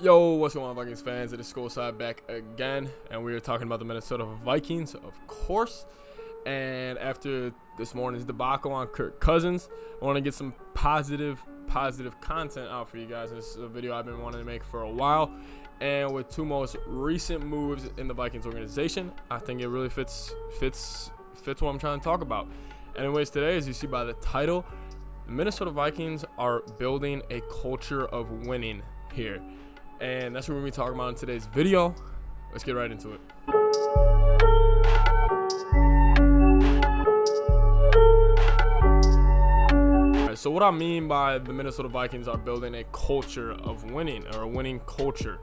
Yo, what's going on, Vikings fans? It is Skol side back again, and we are talking about the Minnesota Vikings, of course. And after this morning's debacle on Kirk Cousins, I want to get some positive content out for you guys. This is a video I've been wanting to make for a while, and with two most recent moves in the Vikings organization, I think it really fits what I'm trying to talk about. Anyways, today, as you see by the title, the Minnesota Vikings are building a culture of winning here. And that's what we're going to be talking about in today's video. Let's get right into it. All right, so what I mean by the Minnesota Vikings are building a culture of winning, or a winning culture,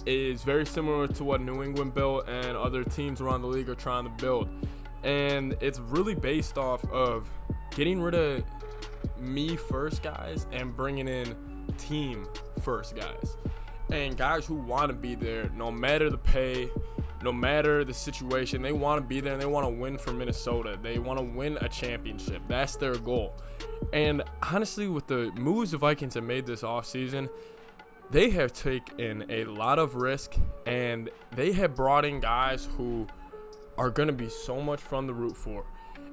is very similar to what New England built and other teams around the league are trying to build. And it's really based off of getting rid of me first guys and bringing in team first guys. And guys who want to be there, no matter the pay, no matter the situation, they want to be there and they want to win for Minnesota. They want to win a championship. That's their goal. And honestly, with the moves the Vikings have made this offseason, they have taken a lot of risk, and they have brought in guys who are going to be so much fun to root for.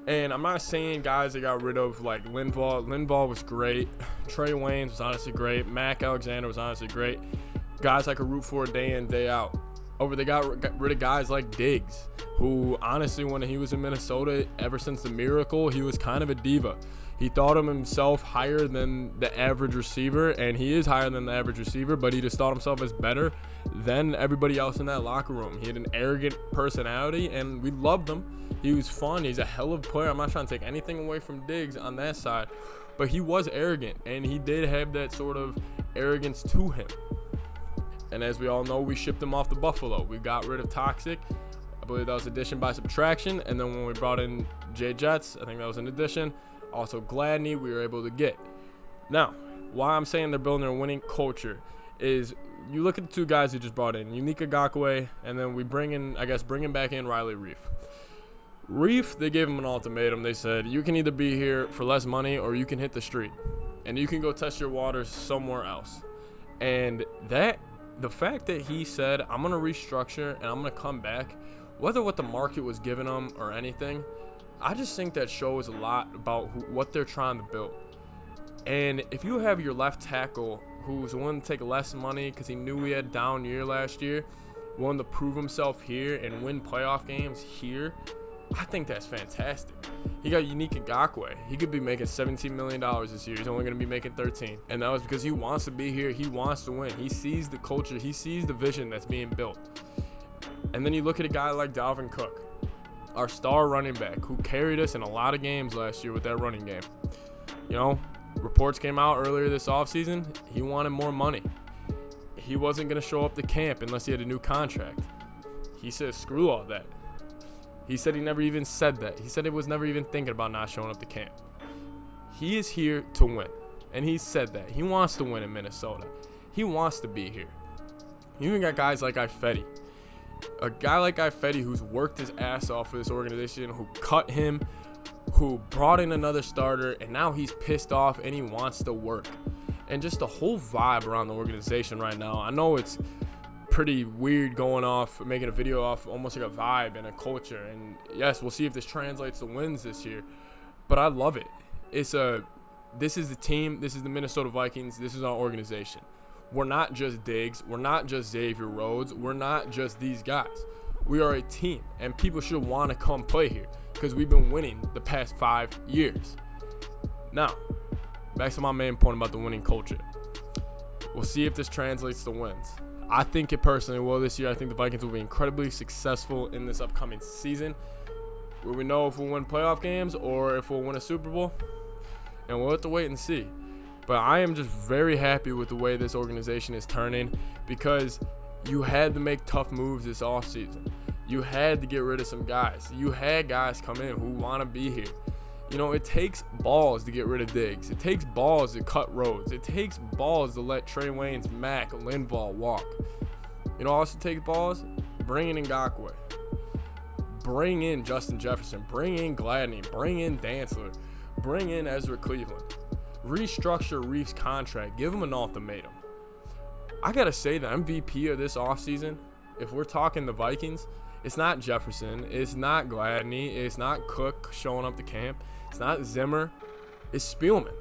And I'm not saying guys they got rid of like Linval. Linval was great. Trey Waynes was honestly great. Mac Alexander was honestly great. Guys I could root for day in, day out. They got rid of guys like Diggs, who honestly, when he was in Minnesota, ever since the miracle, he was kind of a diva. He thought of himself higher than the average receiver, and he is higher than the average receiver, but he just thought himself as better than everybody else in that locker room. He had an arrogant personality, and we loved him. He was fun. He's a hell of a player. I'm not trying to take anything away from Diggs on that side, but he was arrogant, and he did have that sort of arrogance to him. And as we all know, we shipped him off to Buffalo. We got rid of Toxic. I believe that was addition by subtraction. And then when we brought in Jay Jets, I think that was an addition. Also Gladney, we were able to get. Now, why I'm saying they're building a winning culture is you look at the two guys who just brought in, Unique Ngakoue, and then we bringing back in Riley Reef. Reef, they gave him an ultimatum. They said, you can either be here for less money or you can hit the street. And you can go test your waters somewhere else. And the fact that he said, I'm going to restructure and I'm going to come back, whether what the market was giving him or anything, I just think that shows a lot about what they're trying to build. And if you have your left tackle who's willing to take less money because he knew he had a down year last year, willing to prove himself here and win playoff games here, I think that's fantastic. He got Unique Ngakoue. He could be making $17 million this year. He's only going to be making 13. And that was because he wants to be here. He wants to win. He sees the culture. He sees the vision that's being built. And then you look at a guy like Dalvin Cook, our star running back, who carried us in a lot of games last year with that running game. You know, reports came out earlier this offseason. He wanted more money. He wasn't going to show up to camp unless he had a new contract. He said, screw all that. He said he never even said that. He said he was never even thinking about not showing up to camp. He is here to win. And he said that. He wants to win in Minnesota. He wants to be here. You even got guys like Ifedi. A guy like Ifedi who's worked his ass off for this organization, who cut him, who brought in another starter, and now he's pissed off and he wants to work. And just the whole vibe around the organization right now. I know it's pretty weird going off, making a video off almost like a vibe and a culture, and yes, we'll see if this translates to wins this year, but I love it. This is the team, this is the Minnesota Vikings, this is our organization. We're not just Diggs, we're not just Xavier Rhodes, we're not just these guys. We are a team, and people should want to come play here because we've been winning the past 5 years. Now, back to my main point about the winning culture. We'll see if this translates to wins. I think it personally will this year. I think the Vikings will be incredibly successful in this upcoming season. Will we know if we'll win playoff games or if we'll win a Super Bowl? And we'll have to wait and see. But I am just very happy with the way this organization is turning, because you had to make tough moves this offseason. You had to get rid of some guys. You had guys come in who want to be here. You know, it takes balls to get rid of Diggs. It takes balls to cut Rhodes. It takes balls to let Trey Waynes, Mac, Linval walk. You know, also takes balls? Bring in Ngakoue. Bring in Justin Jefferson. Bring in Gladney. Bring in Dantzler. Bring in Ezra Cleveland. Restructure Reef's contract. Give him an ultimatum. I got to say the MVP of this offseason, if we're talking the Vikings, it's not Jefferson. It's not Gladney. It's not Cook showing up to camp. It's not Zimmer. It's Spielman.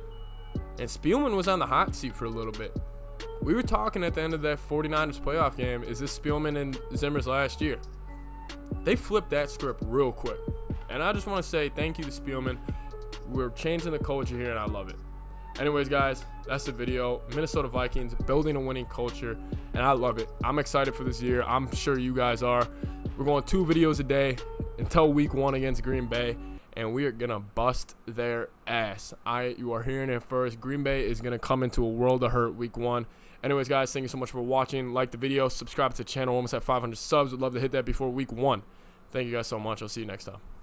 And Spielman was on the hot seat for a little bit. We were talking at the end of that 49ers playoff game, is this Spielman and Zimmer's last year? They flipped that script real quick. And I just want to say thank you to Spielman. We're changing the culture here, and I love it. Anyways, guys, that's the video. Minnesota Vikings building a winning culture, and I love it. I'm excited for this year. I'm sure you guys are. We're going 2 videos a day until week 1 against Green Bay, and we are going to bust their ass. You are hearing it first. Green Bay is going to come into a world of hurt week 1. Anyways, guys, thank you so much for watching. Like the video. Subscribe to the channel. Almost at 500 subs. Would love to hit that before week 1. Thank you guys so much. I'll see you next time.